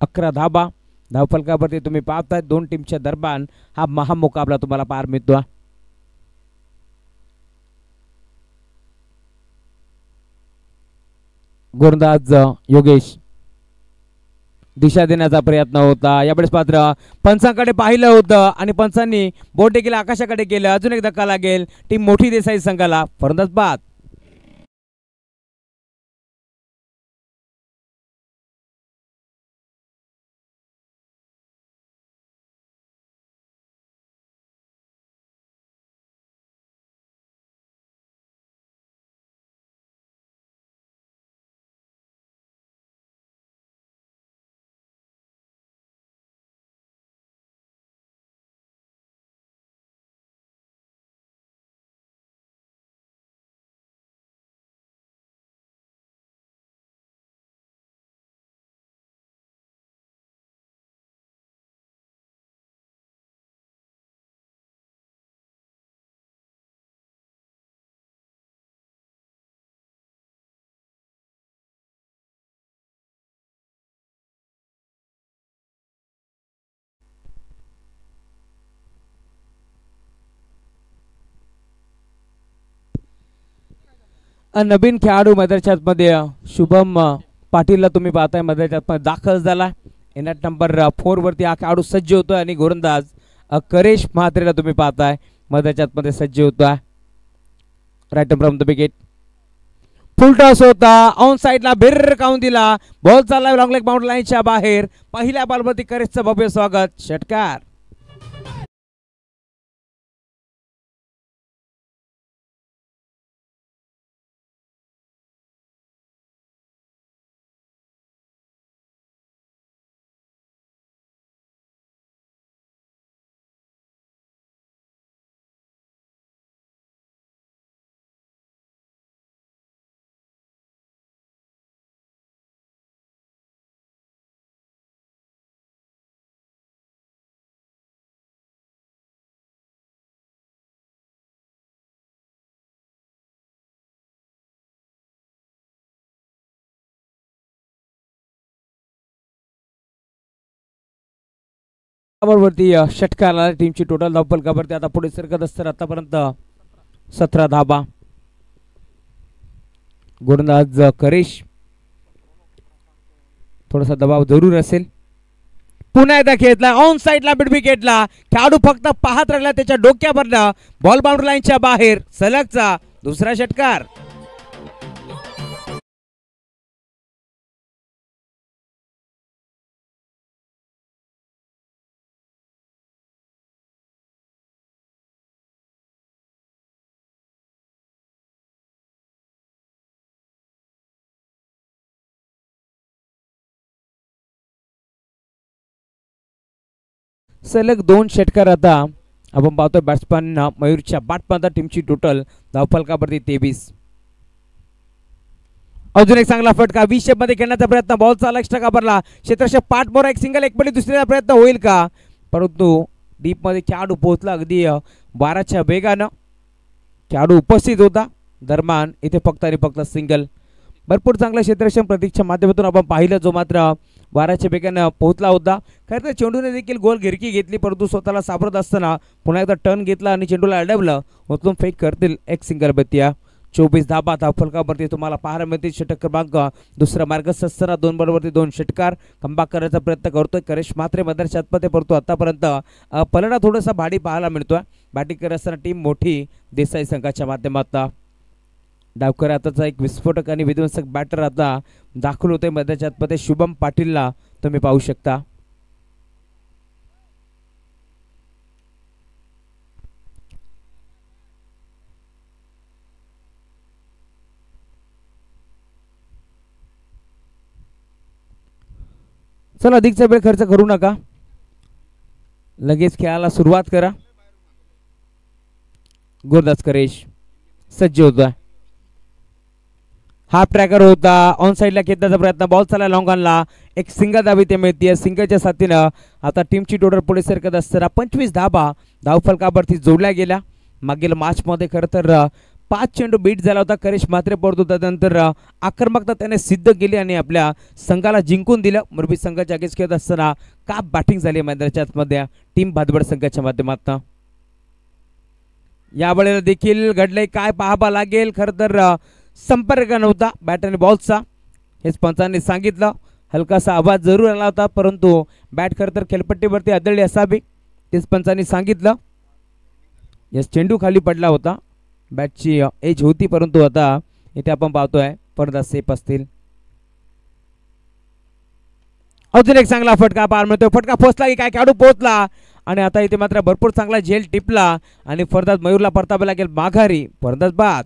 11 धाबा धावफलकावरती तुम्ही पाहताय दोन टीमच्या दरम्यान हा महामुकाबला तुम्हाला पार मिळतो. गोलंदाज योगेश दिशा देण्याचा प्रयत्न होता. यावेळेस मात्र पंचांकडे पाहिलं होतं आणि पंचांनी बोट देखील आकाशाकडे केलं. अजून एक धक्का लागेल टीम मोठी देसाई संघाला. फलंदाज बाद. नवीन खेळाडू मैदानाच्या मध्ये शुभम पाटीलला तुम्ही पाहताय मैदानाच्या दाखल झाला. एनॅट नंबर 4 वरती हा खेळाडू सज्ज होतोय आणि गोलंदाज करेश म्हात्रेला तुम्ही पाहताय मैदानाच्या मध्ये सज्ज होतोय. Right from the wicket. Full toss होता. ऑन साइडला भिरकावून दिला. बॉल चालला लॉंग लेग बाउंड्री लाईनच्या बाहेर. पहिल्या बॉलवरती करेशचं भव्य स्वागत. षटकार. वरती षटकाला टीमची टोटल धावफलकावरती आता पुढे सरकत असतात. आतापर्यंत 17 धाबा. गोलंदाज करेश थोडासा दबाव जरूर असेल. पुन्हा एकदा खेळला ऑन साइडला मिड विकेटला. खेळाडू फक्त पाहत राहिला. त्याच्या डोक्यावरला बॉल बाउंड्री लाईनच्या बाहेर. सलगचा दुसरा षटकार. सलग 2 षटकार आता आपण पाहतोय बॅट्समॅन मयूरच्या बॅटमध्ये. टीमची टोटल धावफलकावरती 23. अजून एक चांगला फटका 20 मध्ये खेळण्याचा प्रयत्न. बॉल चालला एक्स्ट्रा कापरला. क्षेत्ररक्षक पाठमोरा एक सिंगल एक बळी दुसऱ्याचा प्रयत्न होईल का, परंतु डीप मध्ये खेळाडू पोहोचला अगदी 12च्या वेगानं. खेळाडू उपस्थित होता. दरम्यान इथे फक्त आणि फक्त सिंगल. भरपूर चांगलं क्षेत्ररक्षण प्रतीकच्या माध्यमातून आपण पाहिलं, जो मात्र 12च्या वेगानं पोहोचला होता. खरं तर चेंडूने देखील गोल गिरकी घेतली, परंतु स्वतःला सापडत असताना पुन्हा एकदा टर्न घेतला आणि चेंडूला अडवलं. उचलून फेक करतील एक सिंगल बत्तिया. 24 धाबा धावफलकावरती तुम्हाला पाहायला मिळतील. षटक क्रमांक दुसरा मार्ग सस्सरा 2 बॉलवरती 2 षटकार. कमबॅक करायचा प्रयत्न करतोय करेश मात्रे मदरच्या आतमध्ये, परंतु आतापर्यंत पलना थोडासा भाडी पाहायला मिळतोय. बॅटिंग करत असताना टीम मोठी देसाई संघाच्या माध्यमातून. डावकर आताचा एक विस्फोटक आणि विध्वंसक बॅटर आता दाखल होते मैदानाच्या आतमध्ये. शुभम पाटीलला तुम्ही पाहू शकता. चला अधिकचा वेळ खर्च करू नका, लगेच खेळायला सुरुवात करा. गोलंदाज करेश सज्ज होता. हाफ ट्रॅकर होता. ऑन साइडला खेळण्याचा प्रयत्न. बॉल चालला लॉंग ऑनला. एक सिंगल धाव इथे मिळते. सिंगलच्या साथीनं आता टीमची टोटल पुढे सरकत असताना 25 धाबा धावफलकावरती जोडल्या गेल्या. मागील मॅचमध्ये खरं तर 5 चेंडू बीट झाला होता करिश म्हात्रे, परंतु त्यानंतर आक्रमकता त्याने सिद्ध केली आणि आपल्या संघाला जिंकून दिलं. मुरबी संघाच्या अगेन्स्ट खेळत असताना काप बॅटिंग झाली मैदानाच्या आतमध्ये टीम भादबड संघाच्या माध्यमातून. यावेळेला देखील घडले काय पाहावा लागेल. खरं तर संपर्क नव्हता बॅट आणि बॉलचा, हेच पंचांनी सांगितलं. हलकासा आवाज जरूर आला होता, परंतु बॅट खरं तर खेळपट्टीवरती आदळली असावी, तेच पंचांनी सांगितलं. यस, चेंडू खाली पडला होता, बॅटची एज होती, परंतु आता इथे आपण पाहतोय पडदा सेफ असतील. अजून एक चांगला फटका पार मिळतोय. फटका पोचला की काय, खेळाडू पोहोचला आणि आता इथे मात्र भरपूर चांगला झेल टिपला आणि फरदाज मयूरला परतावा लागेल माघारी. फरदाज बाद.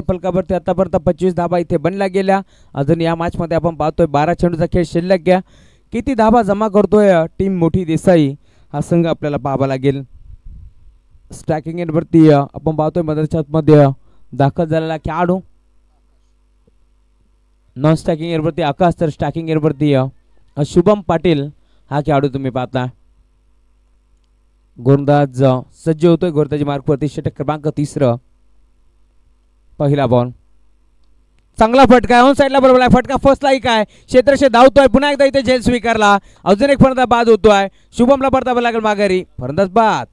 फलकावरती आतापर्यंत 25 धाबा इथे बनल्या गेल्या. अजून या मॅच मध्ये आपण पाहतोय 12 चेंडूचा खेळ शिल्लक घ्या. किती धाबा जमा करतोय टीम मोठी देसाई हा संघ आपल्याला पाहावा लागेल. स्ट्रायकिंग एंडवरती आपण पाहतोय मदरच्यामध्ये दाखल झालेला खेळाडू. नॉन स्ट्रायकिंग एंडवरती आकाश, तर स्ट्रायकिंग एंडवरती शुभम पाटील हा खेळाडू तुम्ही पाहता. गोलंदाज सज्ज होतोय गोलंदाजी मार्कवरती. षटक क्रमांक 3. पहिला बॉल, चांगला फटका ऑन साईडला बरोबर आहे. फटका फसलाही काय, क्षेत्रशे धावतोय पुन्हा एकदा इथे झेल स्वीकारला. अजून एक फलंदाज बाद होतोय. शुभमला परतावा लागेल माघारी. फलंदाज बाद.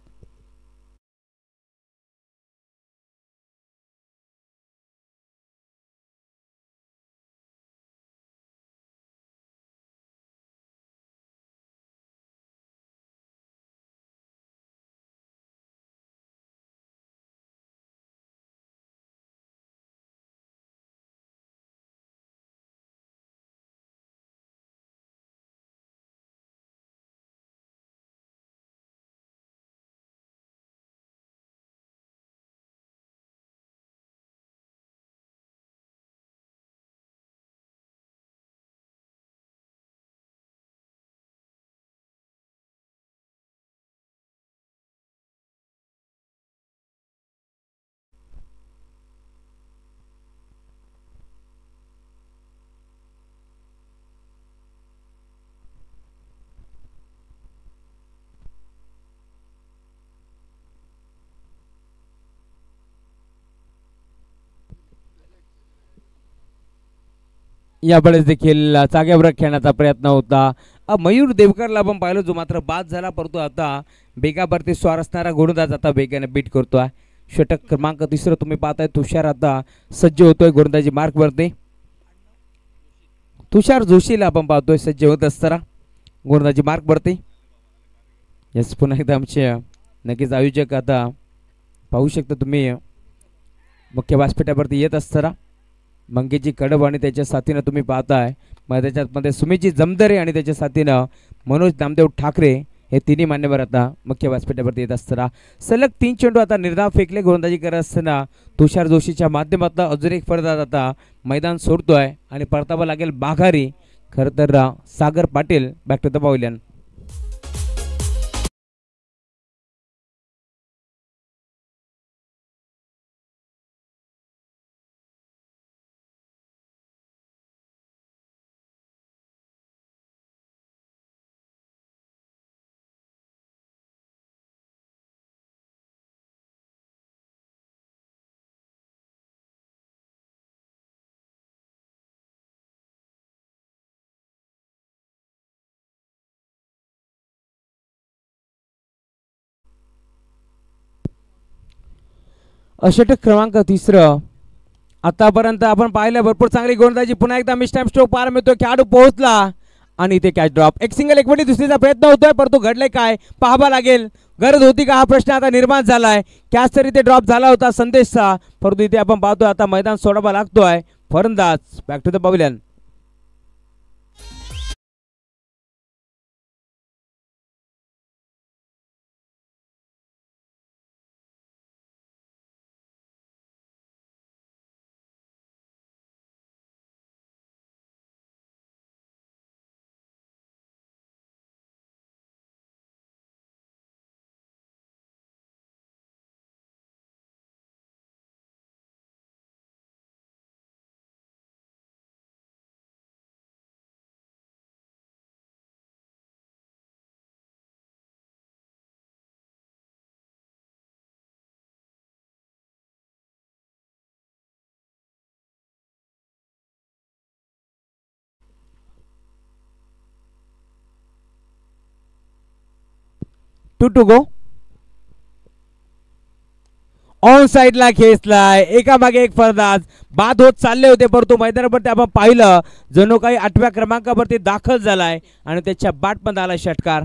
यावेळेस देखील जागेवर खेळण्याचा प्रयत्न होता. मयूर देवकरला आपण पाहिलं, जो मात्र बाद झाला, परंतु आता बेगावरती स्वार असणारा गोलंदाज आता वेगाने बीट करतोय. षटक क्रमांक 3 तुम्ही पाहताय. तुषार आता सज्ज होतोय गोलंदाजी मार्कवरती. तुषार जोशीला आपण पाहतोय सज्ज होत असताना गोलंदाजी मार्कवरती. यस, पुन्हा एकदा आमचे नक्कीच आयोजक आता पाहू शकता तुम्ही मुख्य व्यासपीठावरती येत असताना मंगेजी कडब आणि त्याच्या साथीनं तुम्ही पाहताय. मग त्याच्यामध्ये सुमेजी जमदरे आणि त्याच्या साथीनं मनोज नामदेव ठाकरे हे तिन्ही मान्यवर आता मुख्य व्यासपीठावरती येत असताना सलग 3 चेंडू आता निर्धाव फेकले गोलंदाजी करत असताना तुषार जोशीच्या माध्यमातून अजून एक फलंदाज आता मैदान सोडतोय आणि परतावा लागेल माघारी. खरं तर Sagar Patil back to the pavilion. षटक क्रमांक तिसरं. आतापर्यंत आपण पाहिलं भरपूर चांगली गोलंदाजी. पुन्हा एकदा मिस टाइम स्ट्रोक पाहायला मिळतो. खेळाडू पोहोचला आणि इथे कॅच ड्रॉप. एक सिंगल एकवटी दुसरीचा प्रयत्न होतोय परंतु घडले काय पाहावा लागेल. गरज होती का हा प्रश्न आता निर्माण झालाय. कॅच तर इथे ड्रॉप झाला होता संदेशचा परंतु इथे आपण पाहतोय आता मैदान सोडावा लागतोय. फलंदाज back to the pavilion. To go. On साइडला खेचलाय. एकामागे एक फलंदाज बाद होत चालले होते परंतु मैदानावरती आपण पाहिलं जणू काही 8व्या क्रमांकावरती दाखल झालाय आणि त्याच्या बॅट पण आला षटकार.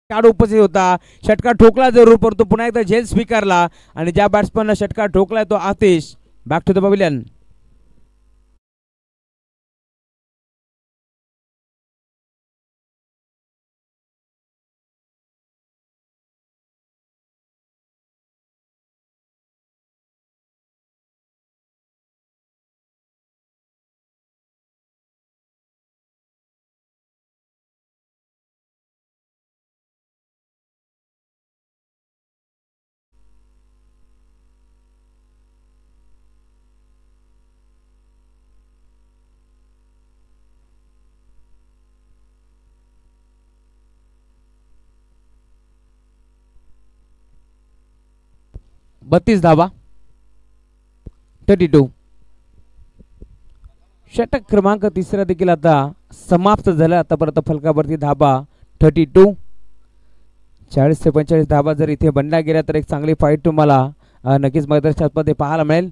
खेळाडू उपस्थित होता. षटकार ठोकला जरूर परंतु पुन्हा एकदा झेल स्वीकारला आणि ज्या बॅट्समनला षटकार ठोकलाय तो Atish. Back to the pavilion. बत्तीस धावा. 32. षटक क्रमांक तिसरा देखील आता समाप्त झाला. आतापर्यंत फलकावरती धाबा 32. 40 ते 45 धाबा जर इथे बनल्या गेल्या तर एक चांगली फाईट तुम्हाला नक्कीच मैदानामध्ये पाहायला मिळेल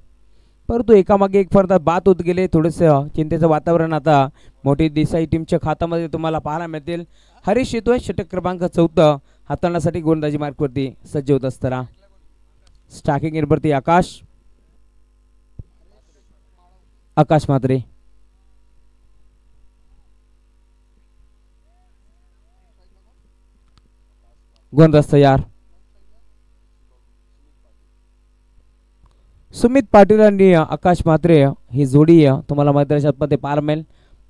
परंतु एकामागे एक फलंदाज बाद होत गेले. थोडंसं चिंतेचं वातावरण आता मोठी देसाई टीमच्या खात्यामध्ये तुम्हाला पाहायला मिळतील. हरीश येतोय षटक क्रमांक 14 हाताळण्यासाठी गोलंदाजी मार्कवरती सज्ज होत असताना. स्टार्टिंग इनवरती आकाश म्हात्रे. गोलंदाज तयार. सुमित पाटील आणि आकाश म्हात्रे ही जोडी तुम्हाला मैदानामध्ये पाहायला मिळेल.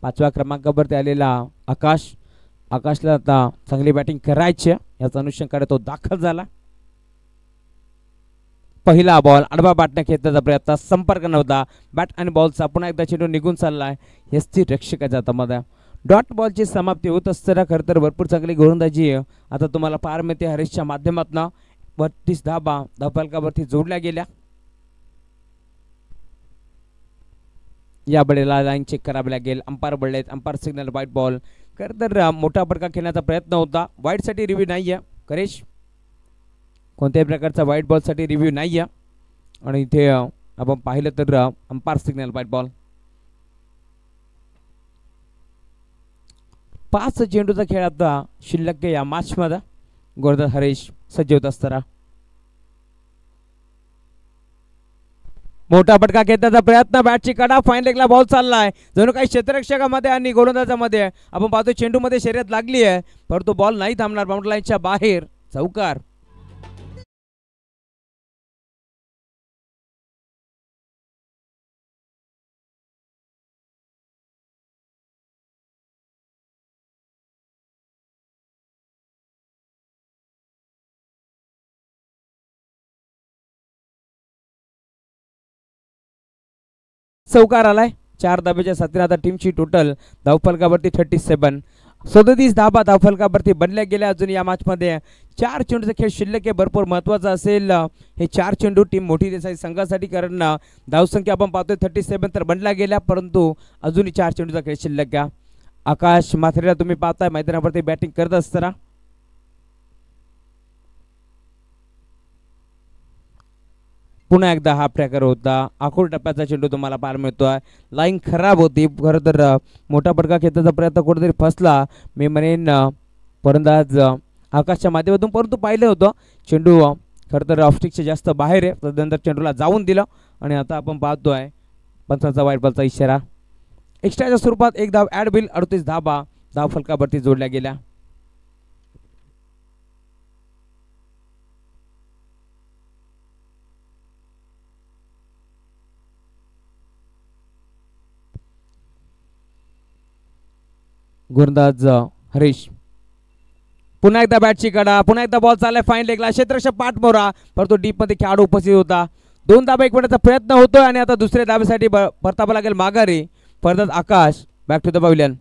5व्या क्रमांकावरती आलेला आकाशला आता चांगली बॅटिंग करायची याचा अनुषंगाने तो दाखल झाला. पहिला बॉल आडवा बॅटने खेचण्याचा प्रयत्न संपर्क नव्हता. बॅट आणि बॉलचा पुन्हा एकदा चेंडू निघून चाललाय. यस्ती रक्षकाच्या हातामध्ये डॉट बॉलची समाप्ती होत असताना खरं तर भरपूर चांगली गोलंदाजी आता तुम्हाला पाहायला मिळते हरीशच्या माध्यमातून. 32 धाबा धावफलकावरती जोडल्या गेल्या. या बळीला लाईन चेक करावी लागेल. अंपायर बळलेत. Umpire signal white ball. खरं तर मोठा फटका खेळण्याचा प्रयत्न होता. व्हाईटसाठी रिव्ह्यू नाही आहे करेश. कोणत्याही प्रकारचा व्हाईट बॉलसाठी रिव्ह्यू नाही आहे आणि इथे आपण पाहिलं तर अंपायर सिग्नल व्हाईट बॉल. 5 चेंडूचा खेळ आता शिल्लक या मॅचमध्ये. गोलंदाज हरीश सज्ज होत असताना मोठा फटका घेण्याचा प्रयत्न. बॅटची कडा फाईन लेगला बॉल चाललाय जणू काही क्षेत्ररक्षकामध्ये आणि गोलंदाजामध्ये आपण पाहतो चेंडूमध्ये शर्यत लागली आहे परंतु बॉल नाही थांबणार. बाउंड्री लाईनच्या बाहेर चौकार. चौकार आलाय 4 धाब्याच्या साथीने आता टीमची टोटल धावफलकावरती 37. 37 धाबा धावफलकावरती बनल्या गेल्या. अजून या मॅच मध्ये 4 चेंडूचा खेळ शिल्लक आहे. भरपूर महत्वाचा असेल हे 4 चेंडू टीम मोठी देसाई संघासाठी, कारण धावसंख्या आपण पाहतोय 37 तर बनल्या गेल्या, परंतु अजूनही 4 चेंडूचा खेळ शिल्लक आहे. आकाश माथेरेला तुम्ही पाहताय मैदानावरती बॅटिंग करत असताना. पुन्हा एकदा हा ट्रॅकर होता. आखूड टप्प्याचा चेंडू तुम्हाला पाहायला मिळतोय. लाईन खराब होती. खरं तर मोठा फटका खेळण्याचा प्रयत्न कुठेतरी फसला मी म्हणेन फलंदाज आकाशच्या माध्यमातून, परंतु पाहिलं होतं चेंडू खरं तर ऑफस्टिकच्या जास्त बाहेर आहे. तदनंतर चेंडूला जाऊन दिलं आणि आता आपण पाहतोय पंचांचा वाईट बॉलचा इशारा. एक्स्ट्राच्या स्वरूपात एक धाव ॲड बिल 38 धाबा धाव फलकावरती जोडल्या गेल्या. गोलंदाज हरीश पुन्हा एकदा बॅटची कडा. पुन्हा एकदा बॉल चाललाय फाईन लेगला. क्षेत्ररक्षक पाठमोरा, परंतु डीप मध्ये खेळाडू उपस्थित होता. 2 धाबा 1 मिनिटाचा प्रयत्न होतोय आणि आता दुसऱ्या धाब्यासाठी परतावा लागेल माघारी. फलंदाज आकाश बॅक टू द पॅव्हिलियन.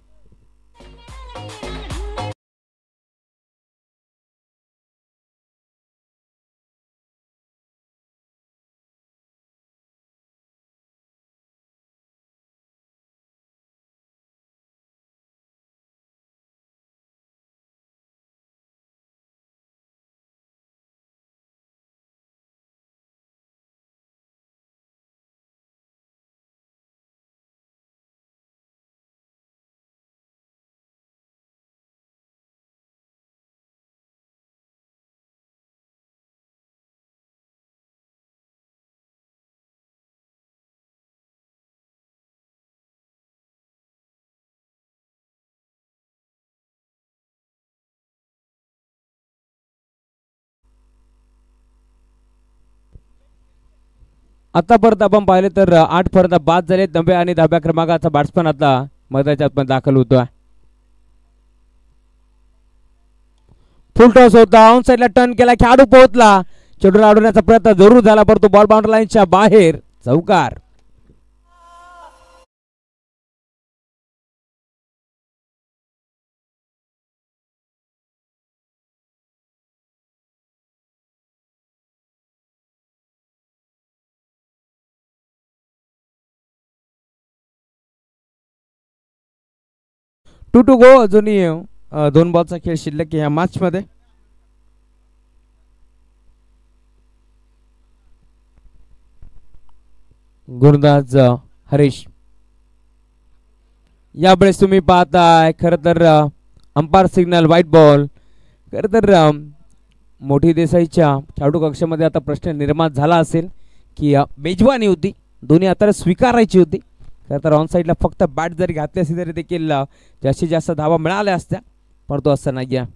आतापर्यंत आपण पाहिले तर 8 फलंदाज बाद झाले. 9 आणि 10 क्रमांकाचा बॅट्समन आता मैदानाच्या आतमध्ये दाखल होतोय. फुल टॉस होता. ऑन साइडला टर्न केला. खेळाडू पोहोचला. चेंडूला अडवण्याचा प्रयत्न जरूर झाला, परंतु बॉल बाउंड्री लाईनच्या बाहेर. चौकार. To go. अजूनही 2 बॉलचा खेळ शिल्लक या मॅच मध्ये. गोलंदाज हरीश यावेळेस तुम्ही पाहताय खरं तर अंपायर सिग्नल व्हाईट बॉल. खरं तर मोठी देसाईच्या खेळाडू कक्षामध्ये आता प्रश्न निर्माण झाला असेल की मेजवानी होती, दोन्ही आता स्वीकारायची होती. खरं तर ऑन साईडला फक्त बॅट जरी घातली असती तरी देखील जास्तीत जास्त धावा मिळाल्या असत्या, परंतु असं नाही आहे.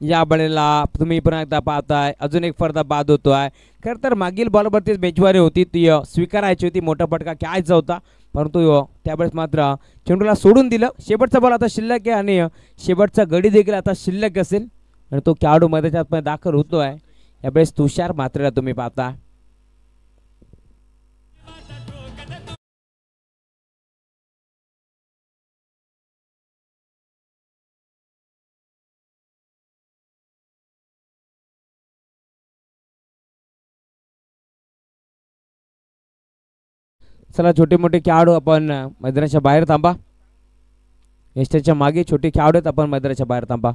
या वेळेला तुम्ही पुन्हा एकदा पाहताय अजून एक फलंदाज बाद होतोय. खरं तर मागील बॉलवरतीच मेजवानी होती, ती स्वीकारायची होती, मोठा फटका खेळायचा होता, परंतु त्यावेळेस मात्र चेंडूला सोडून दिलं. शेवटचा बॉल आता शिल्लक आहे आणि शेवटचा गडी देखील आता शिल्लक असेल आणि तो खेळाडू मैदानात दाखल होतोय. यावेळेस तुषार मात्रेला तुम्ही पाहता. चला छोटे मोठे खेळाडू आपण मैदानाच्या बाहेर थांबा. यष्टीच्या मागे छोटे खेळाडू आहेत, आपण मैदानाच्या बाहेर थांबा.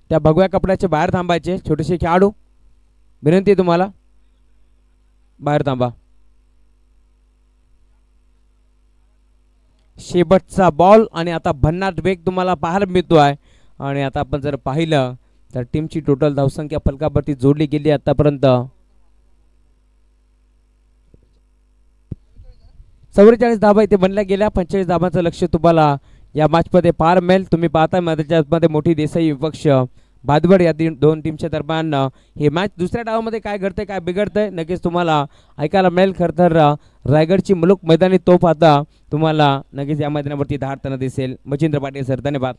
त्या भगव्या कपड्याच्या बाहेर थांबायचे छोटेसे खेळाडू, विनंती तुम्हाला बाहेर थांबा. शेवटचा बॉल आणि आता भन्नाट वेग तुम्हाला पाहायला मिळतोय. आणि आता आपण जर पाहिलं तर टीमची टोटल धावसंख्या फलकावरती जोडली गेली आतापर्यंत 44 धाबा इथे बनल्या गेल्या. 45 धाबांचं लक्ष तुम्हाला या मॅच मध्ये पार मिळेल. तुम्ही पाहता मध्ये मोठी देसाई विपक्ष भादवड या दोन टीमच्या दरम्यान हे मॅच दुसऱ्या डावामध्ये काय घडतंय काय बिघडतंय नक्कीच तुम्हाला ऐकायला मिळेल. खरं तर रायगडची मुलुक मैदानी तोफ आता तुम्हाला नक्कीच या मैदानावरती धाडताना दिसेल. मचिंद्र पाटील सर, धन्यवाद.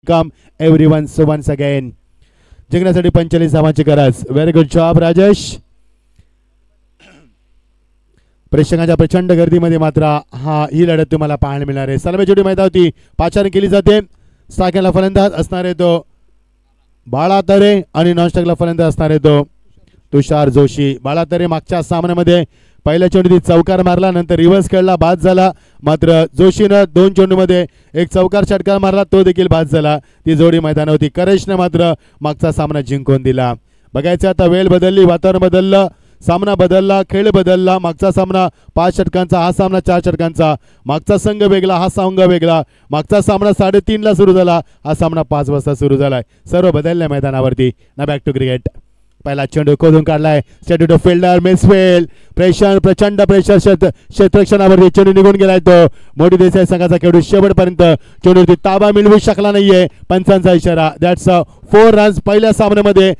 कम एव्हरीवन सो वन्स अगेन जिंकण्यासाठी 45 धावांची गरज. Very good job Rajesh. प्रेक्षकांच्या प्रचंड गर्दीमध्ये मात्र ही लढत तुम्हाला पाहायला मिळणार आहे. सलामी जोडी मैदानावरती पाचारण केली जाते. स्ट्रायकरला फलंदाज असणार आहे तो बाळा तरे आणि नॉनस्ट्रायकला फलंदाज असणार आहे तो तुषार जोशी. बाळा तरे मागच्या सामन्यामध्ये पहिल्या चेंडूत चौकार मारला, नंतर रिव्हर्स खेळला, बाद झाला. मात्र जोशीनं 2 चेंडूमध्ये एक चौकार षटकार मारला, तो देखील बाद झाला. ती जोडी मैदानावरती. करेशनं मात्र मागचा सामना जिंकून दिला. बघायचं आता वेळ बदलली, वातावरण बदललं, सामना बदलला, खेळ बदलला. मागचा सामना 5 षटकांचा, हा सामना 4 षटकांचा. मागचा संघ वेगळा, हा संघ वेगळा. मागचा सामना 3:30ला सुरू झाला, हा सामना 5 वाजता सुरू झालाय. सर्व बदलल्या मैदानावरती. ना बॅक टू क्रिकेट. पहिला चेंडू खोदून काढलाय, straight to fielder misfield. Pressure, प्रचंड प्रेशर क्षेत्ररक्षणावरती चेंडू निघून गेलाय तो. मोठी देसाई संघाचा खेळाडू शेवटपर्यंत चेंडूवरती ताबा मिळवू शकला नाहीये. पंचांचा इशारा. दॅट्स 4 रन्स पहिल्या सामन्यामध्ये.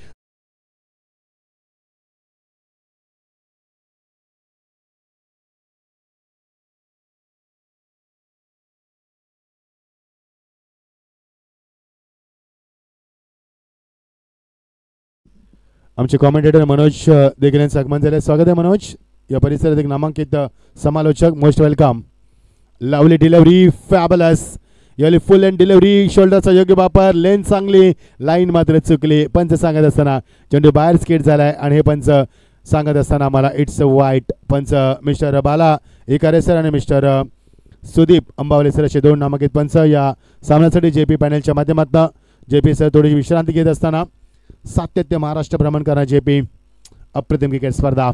आमचे कॉमेंटेटर मनोज देखील यांचं आगमन झाले. स्वागत आहे मनोज. या परिसरात एक नामांकित समालोचक. Most welcome. Lovely delivery, fabulous. याली फुल अँड डिलिव्हरी, शोल्डरचा योग्य वापर, लेन चांगली, लाईन मात्र चुकली. पंच सांगत असताना चेंडू बाहेर स्केट झालाय आणि हे पंच सांगत असताना मला इट्स वाईट. पंच मिस्टर बाला एकारे सर आणि मिस्टर सुदीप अंबावले सर असे 2 नामांकित पंच या सामन्यासाठी जेपी पॅनलच्या माध्यमातून. जेपी सर थोडीशी विश्रांती घेत असताना सातत्य महाराष्ट्र भ्रमण करणार जेपी. अप्रतिम क्रिकेट स्पर्धा.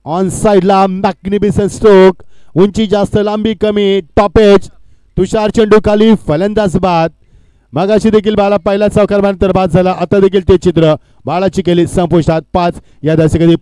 ऑन साइडला मॅग्निफिसंट स्ट्रोक, उंची जास्त लांबी कमी, टॉपेज. तुषार चेंडू खाली, फलंदाज बाद. मगाशी देखील बाला पहिला चौकार मारल्यानंतर बाद झाला. आता देखील ते चित्र बाळाची केली संपुष्टात. 5 या दशकात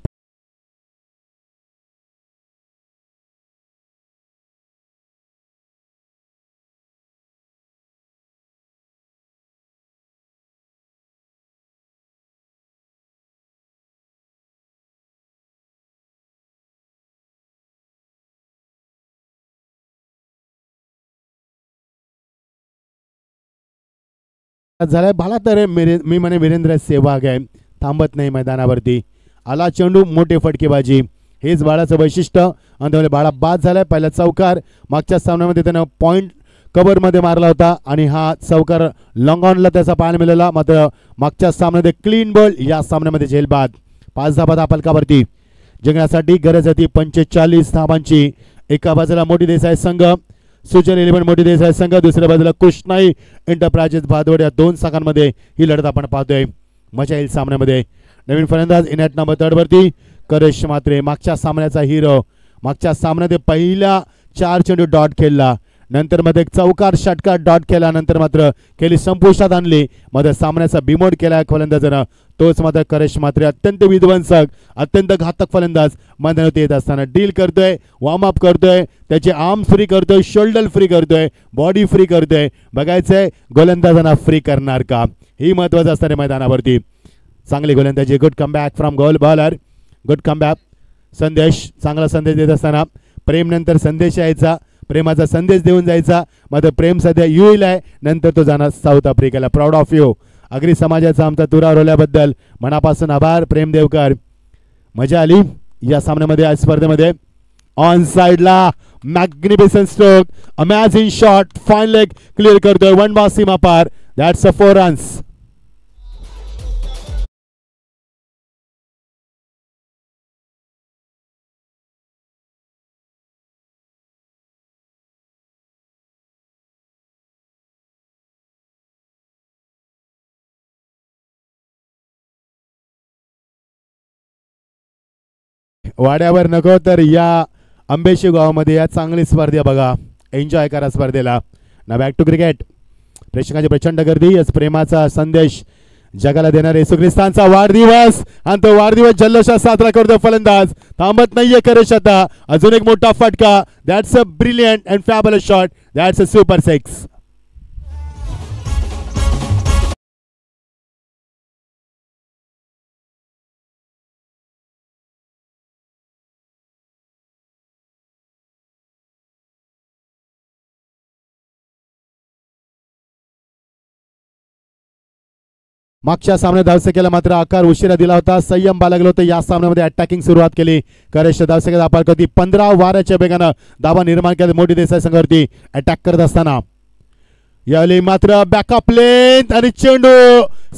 झालाय. बाला तर मी म्हणे वीरेंद्र सेहवाग आहे, थांबत नाही मैदानावरती. आला चेंडू, मोठी फटकेबाजी, हेच बाळाचं वैशिष्ट्य. आणि बाळा बाद झालाय. पहिला चौकार मागच्या सामन्यामध्ये त्यानं पॉईंट कव्हरमध्ये मारला होता आणि हा चौकार लॉंग ऑनला त्याचा पाहायला मिळाला. मात्र मागच्या सामन्यामध्ये क्लीन बॉल, या सामन्यामध्ये झेल बाद. 5 धाबा फलकावरती. जिंकण्यासाठी गरज होती 45 धाबांची. एका बाजूला मोठी देसाई संघ, सुजल 11 मोठी देसाई संघ, दुसऱ्या बाजूला कृष्णाई एंटरप्राइजेस भादोड. या 2 संघांमध्ये ही लढत आपण पाहतोय. मजा येईल सामन्यामध्ये. नवीन फलंदाज इन ॲट नंबर 3 वरती करेश मात्रे. मागच्या सामन्याचा हिरो. मागच्या सामन्यात पहिल्या 4 चेंडू डॉट खेळला, नंतर मध्ये एक चौकार षटकार डॉट केला, नंतर मात्र खेळी संपुष्टात आणली. मध्ये सामन्याचा बिमोड केला फलंदाजानं. तोच मात्र करेश मात्रे अत्यंत विध्वंसक, अत्यंत घातक फलंदाज मैदानात येत असताना डील करतोय, वॉर्मअप करतोय, त्याचे आर्म फ्री करतोय, शोल्डर फ्री करतोय, बॉडी फ्री करतोय. बघायचंय गोलंदाजांना फ्री करणार का, ही महत्वाचं असणारे मैदानावरती. चांगली गोलंदाजी. Good comeback from goal bowler. Good comeback. संदेश, चांगला संदेश देत असताना प्रेम नंतर संदेश यायचा, प्रेमाचा संदेश देऊन जायचा. मात्र प्रेम सध्या युएल आहे, नंतर तो जाणार साऊथ आफ्रिकेला. Proud of you. अग्री समाजाचा आमचा तुरा रोल्याबद्दल मनापासून आभार प्रेम देवकर. मजा आली या सामन्यामध्ये, या स्पर्धेमध्ये. ऑन साइडला magnificent stroke, amazing shot, fine leg clear करतोय. 1 बॉल सीमा पार. That's 4 runs. वाड्यावर नको तर या अंबेशी गावामध्ये या चांगली स्पर्धा बघा, एन्जॉय करा स्पर्धेला. ना बॅक टू क्रिकेट. प्रेक्षकांची प्रचंड गर्दी. याच प्रेमाचा संदेश जगाला देणारे येशू ख्रिस्तांचा वाढदिवस, आणि तो वाढदिवस जल्लोषात साजरा करतो फलंदाज. थांबत नाहीये करेश आता. अजून एक मोठा फटका. That's a brilliant and fabulous shot. That's a super 6. मागच्या सामन्यात धावसंख्येला मात्र आकार उशिरा दिला होता. संयम बाळगला होता. या सामन्यामध्ये अटॅकिंग सुरुवात केली. करेश धावसंख्येत अपॉर्क होती. 15 वाऱ्याच्या वेगानं धावा निर्माण केली मोठी देसाई संघावरती अटॅक करत असताना. यावेळी मात्र बॅकअप लेंथ आणि चेंडू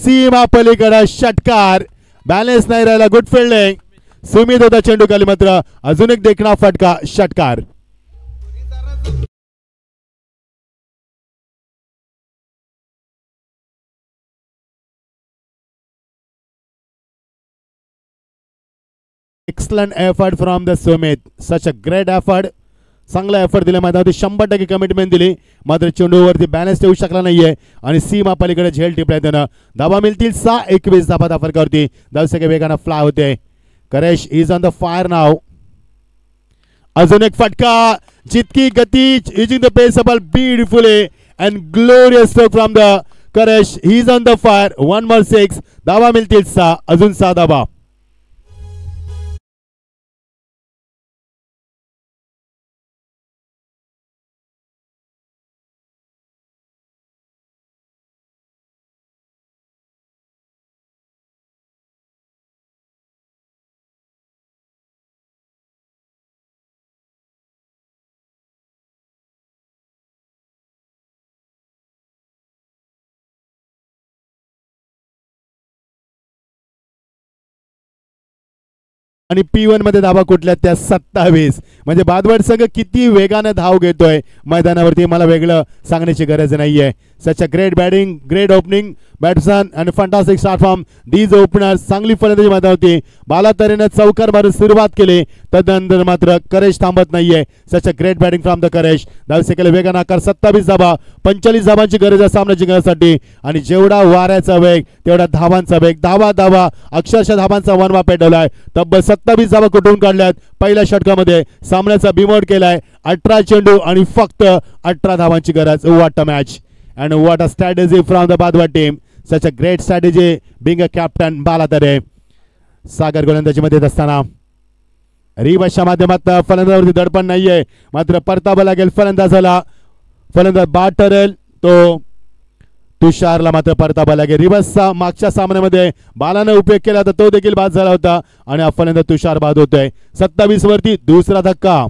सीमा पलीकडे षटकार. बॅलन्स नाही राहिला. Good fielding. सुमित होता चेंडू खाली मात्र अजून एक देखणा फटका षटकार. Excellent effort from the Sumit. Such a great effort. चांगला एफर्ट दिला मैदानावरती. 100% कमिटमेंट दिली मात्र चेंडूवरती बॅलन्स ठेवू शकला नाहीये आणि सीमा पलीकडे झेल टिपलाय त्यानं. धावा मिळतील 6-21 धावा त्या फरकावरती. धावसंख्या वेगानं फ्लाय होते. Karesh is on the fire नाव. अजून एक फटका. जितकी गती using the pace ball beautifully and glorious stroke from the Karesh. He is on the fire. 1 more 6 धावा मिळतील 6. अजून 6 धावा. आणि P1 मध्ये धावा कुठल्या त्या 27. म्हणजे बादवड संघ किती वेगाने धाव घेतोय मैदानावरती मला वेगळं सांगण्याची गरज नाहीये. Such a great batting, great opening batsman आणि fantastic start from these openers. चांगली फलंदाजी मैदानावरती बालातरेने चौकार मारून सुरुवात केली. तदनंतर मात्र करेश थांबत नाहीये. Such a great batting from the Karesh. धावसंख्येला वेगानं आकार 27 धावा. 45 धावांची गरज आहे सामना जिंकण्यासाठी आणि जेवढा वाऱ्याचा वेग तेवढा धावांचा वेग. धावा अक्षरशः धावांचा वनवा पेटवलाय. तब्बल 27 धावा कुठून काढल्यात पहिल्या षटकामध्ये. सामन्याचा बिमोड केलाय. 18 चेंडू आणि फक्त 18 धावांची गरज. What a match and what a strategy from the Badwa team. Such a great strategy being a captain बालातरे. सागर गोलंदाजीमध्ये येत असताना रिवर्सच्या माध्यमात फलंदाजावरती दडपण नाहीये मात्र परतावा लागेल फलंदाजाला. फलंदाज बाद ठरेल तो तुषारला मात्र परतावा लागेल. रिवर्सचा मागच्या सामन्यामध्ये बालाने उपयोग केला तर तो देखील बाद झाला होता आणि हा फलंदाज तुषार बाद होतोय. 27 वरती दुसरा धक्का.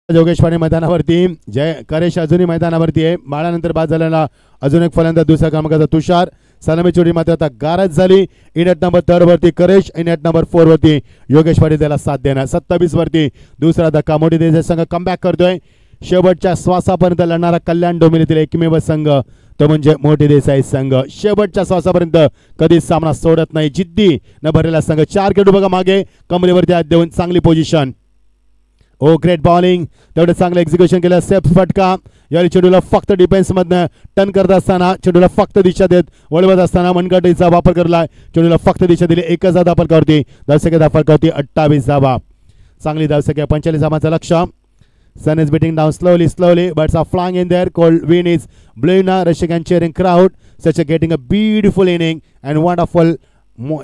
जोगेश पाणी मैदानावरती. जय करेश अजूनही मैदानावरती आहे. बाळानंतर बाद झालेला अजून एक फलंदाज दुसऱ्या क्रमांकाचा तुषार. सलामी चोरी मात्र आता गारज झाली. इन ॲट नंबर 3 वरती करेश. इन ॲट नंबर 4 वरती योगेश पाटील त्याला साथ देणार. 27 वरती दुसरा धक्का. मोठी देसाई संघ कमबॅक करतोय. शेवटच्या श्वासापर्यंत लढणारा कल्याण डोंबिवलीतील एकमेव संघ तो म्हणजे मोठी देसाई संघ. शेवटच्या श्वासापर्यंत कधीच सामना सोडत नाही. जिद्दी न भरलेला संघ. 4 खेळू बघा मागे कमरेवरती हात देऊन चांगली पोझिशन. ओ ग्रेट बॉलिंग. तेवढं चांगलं एक्झिक्युशन केलं. सेफ फटका. यावेळी चेंडूला फक्त डिफेन्समधनं टर्न करत असताना चेंडूला फक्त दिशा देत वळवत असताना मनगटीचा वापर करला. चेंडूला फक्त दिशा दिली. एकच धावा फलकावरती. धावसंख्या धाव फलकावरती 28 धावा. चांगली धावसंख्या 45 धावांचं लक्ष. Sun is beating down slowly. Birds are flying in there. Cold wind is blowing. Rushing and cheering crowd. Such a getting a beautiful inning and wonderful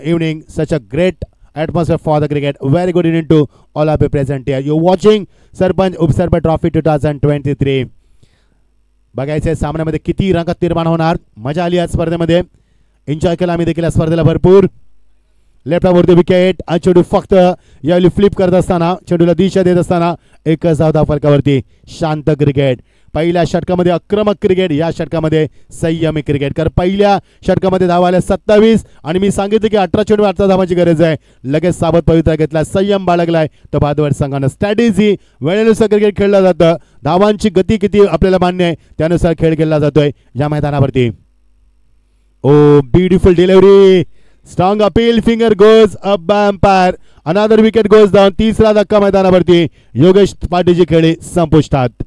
evening. Such a great atmosphere for the cricket. Very good evening to all of you present here. You're watching Sarpanch Upsarpanch Trophy 2023. बघायचे सामन्यामध्ये किती रंगत निर्माण होणार. मजा आली आज स्पर्धेमध्ये. Enjoy केला आम्ही देखील स्पर्धेला भरपूर. लेफ्ट वरती विकेट. चेंडू फक्त यावेळी फ्लिप करत असताना चेंडूला दिशा देत असताना एकच धाव फलकावरती. शांत क्रिकेट. पहिल्या षटकामध्ये आक्रमक क्रिकेट. या षटकामध्ये संयमी क्रिकेट. कारण पहिल्या षटकामध्ये धावा आल्या 27 आणि मी सांगितलं की 18 चेंडू 18 धावांची गरज आहे. लगेच सावध पवित्रा घेतला. संयम बाळगलाय तो बादवड संघानं. स्ट्रॅटेजी वेळेनुसार क्रिकेट खेळलं जातं. धावांची गती किती आपल्याला मान्य आहे त्यानुसार खेळ खेळला जातोय या मैदानावरती. Oh beautiful delivery. Strong appeal. Finger goes up by umpire. Another wicket goes down. तिसरा धक्का मैदानावरती. योगेश पाटीलची खेळी संपुष्टात.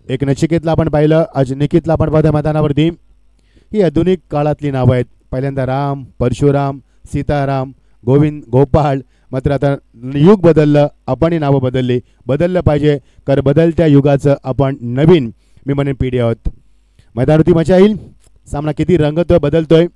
एक नचिकेतला आपण पाहिलं, आज निकितला आपण पाहतोय मैदानावरती. ही आधुनिक काळातली नावं आहेत. पहिल्यांदा राम, परशुराम, सीताराम, गोविंद, गोपाळ. मात्र आता युग बदललं, आपण ही नावं बदललं पाहिजे, कारण बदलत्या युगाचं आपण नवीन मी म्हणेन पिढी आहोत. मैदानावरती मजा येईल. सामना किती रंगतोय, बदलतोय.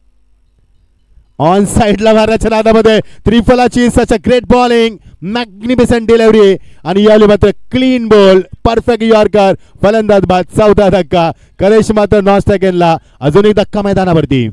ऑन साइडला मारण्याच्या नादामध्ये त्रिफलाची such a great bowling, magnificent delivery आणि यावेळी मात्र क्लीन बॉल, परफेक्ट यॉर्कर, फलंदाज बाद, चौथा धक्का. करेश मात्र नॉन स्ट्रायकरला अजून एक धक्का मैदानावरती.